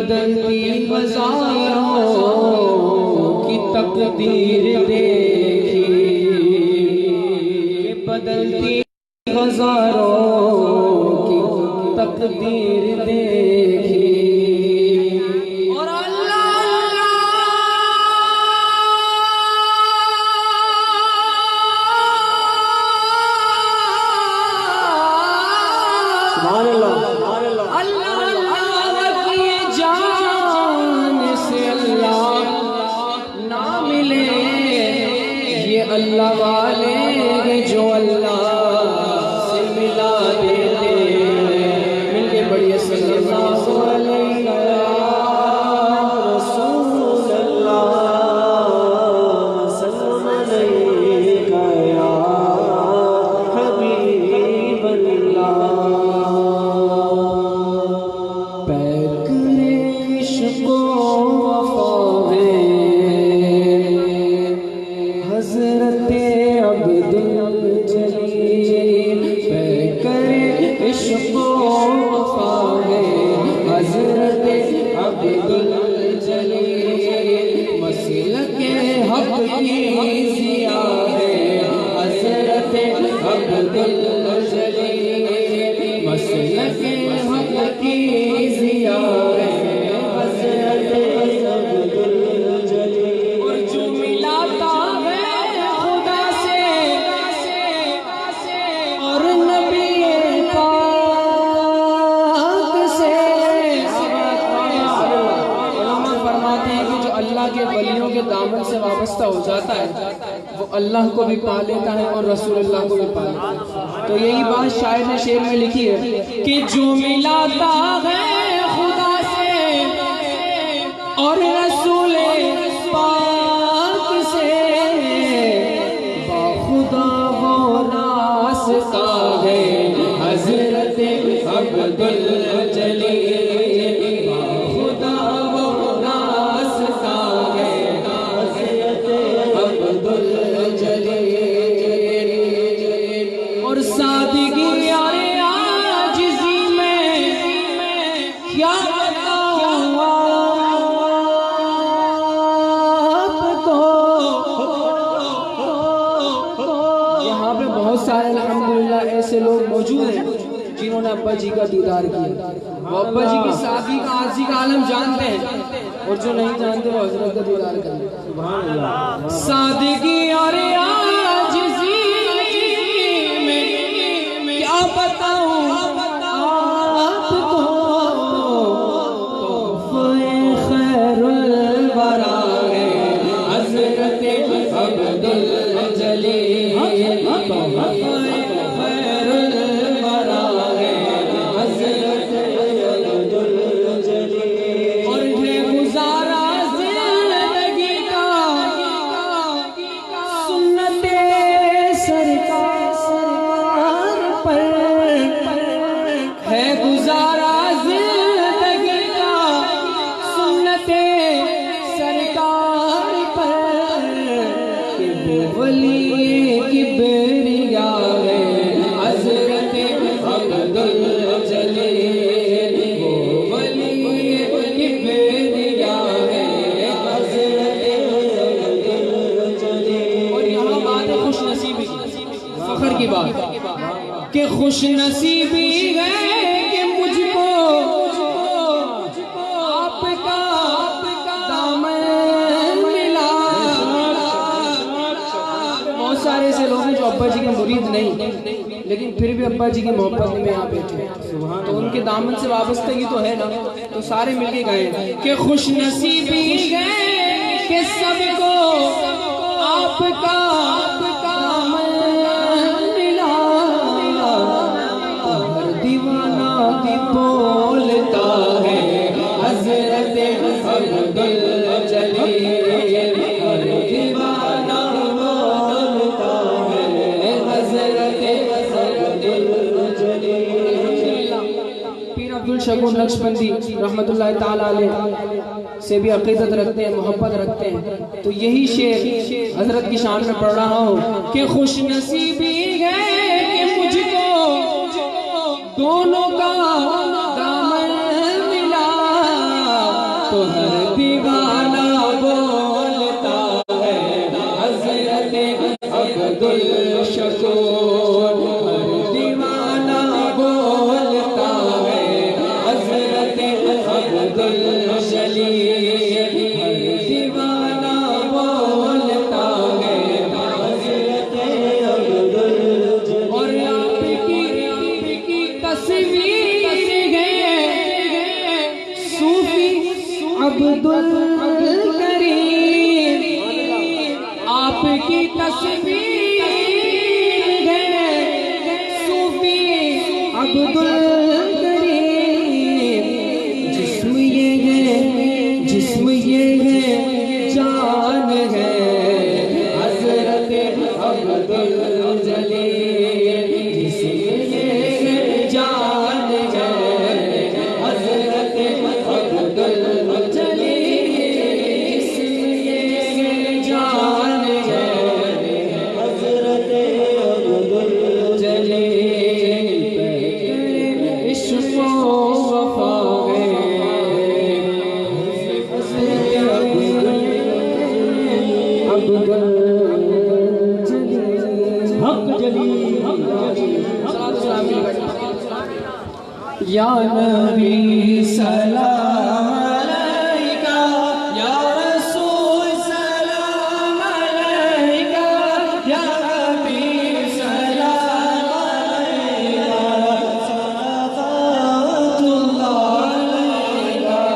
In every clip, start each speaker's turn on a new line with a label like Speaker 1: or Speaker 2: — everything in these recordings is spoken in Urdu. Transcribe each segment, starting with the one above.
Speaker 1: بدلتی ہزاروں کی تقدیر دیکھی، کہ بدلتی ہزاروں کی تقدیر دیکھی، اور اللہ کی جان سے اللہ نہ ملے، یہ اللہ والے ہیں جو اللہ سے ملا دیتے ہیں۔ مل کے بڑھیا صلی اللہ علیہ رسول اللہ وسلم علیہ یا حبیب اللہ۔ حضرت عبدالجلیل پیکر عشق و وفا ہے، حضرت عبدالجلیل مسلک حق کی ضیا ہے، حضرت عبدالجلیل مسلک حق کی ضیا ہے، حضرت عبدالجلیل۔ اور جو ملاتا اللہ کے ولیوں کے دامن سے وابستہ ہو جاتا ہے، وہ اللہ کو بھی پا لیتا ہے اور رسول اللہ کو بھی پا لیتا ہے۔ تو یہی بات شاعر نے شعر میں لکھی ہے کہ جو ملاتا ہے خدا سے اور رسول پاک سے، باخدا وہ راستہ ہے، حضرت عبدالجلیل۔ اور سادگی اور عاجزی میں کیا بتاؤں آپ کو، یہاں پہ بہت سارے الحمدللہ ایسے لوگ موجود ہیں جنہوں نے ابا جی کا دیدار کیا، وہ ابا جی کی سادگی کا عاجزی کا عالم جانتے ہیں، اور جو نہیں جانتے وہ حضرت کا دیدار کریں۔ سادگی اور عاجزی میں کیا بتاؤں آپ کو، تحفہ خیر الورا ہے حضرت عبدالجلیل، تحفہ خیر الورا ہے حضرت عبدالجلیل۔ اور ہے گزارا زندگی کا سنت سرکار پر، ہے گزارا زندگی کا سنت سرکار پر، کہ وہ ولی کبریا ہے حضرت عبدالجلیل، وہ ولی کبریا ہے حضرت عبدالجلیل۔ اور یہاں بات ہے خوش نصیبی کی، فخر کی بات کہ خوش نصیبی ہے کہ مجھ کو آپ کا دامن ملا۔ بہت سارے ایسے لوگ ہیں جو ابا جی کے مرید نہیں لیکن پھر بھی ابا جی کی محبت میں یہاں بیٹھے، تو ان کے دامن سے وابستگی تو ہے نا، تو سارے مل کے گائیں کہ خوش نصیبی ہے کہ سب کو آپ کا دامن ملا، ہر دیوانہ بھی بولتا ہے حضرت عبدالجلیل، ہر دیوانہ بولتا ہے حضرت عبدالجلیل۔ پیر عبدالشکور نقشبندی رحمت اللہ تعالیٰ علیہ سے بھی عقیدت رکھتے ہیں، محبت رکھتے ہیں، تو یہی شعر حضرت کی شان میں پڑھ رہا ہوں کہ خوش نصیبی ہے کہ مجھ کو دونوں کا دامن ملا، تصویر ہے صوفی عبدالکریم، جسم یہ ہے جان ہے حضرت عبدالجلیل، جسم یہ ہے جان ہے حضرت عبدالجلیل، جسم یہ ہے جان ہے حضرت عبدالجلیل، عشق و وفا ہے حق جلیل، یا نبی سلام علیکہ، یا رسول سلام علیکہ، یا حبیب سلام علیکہ، صلوات اللہ علیکہ،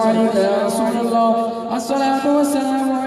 Speaker 1: عليك يا رسول الله الصلاة والسلام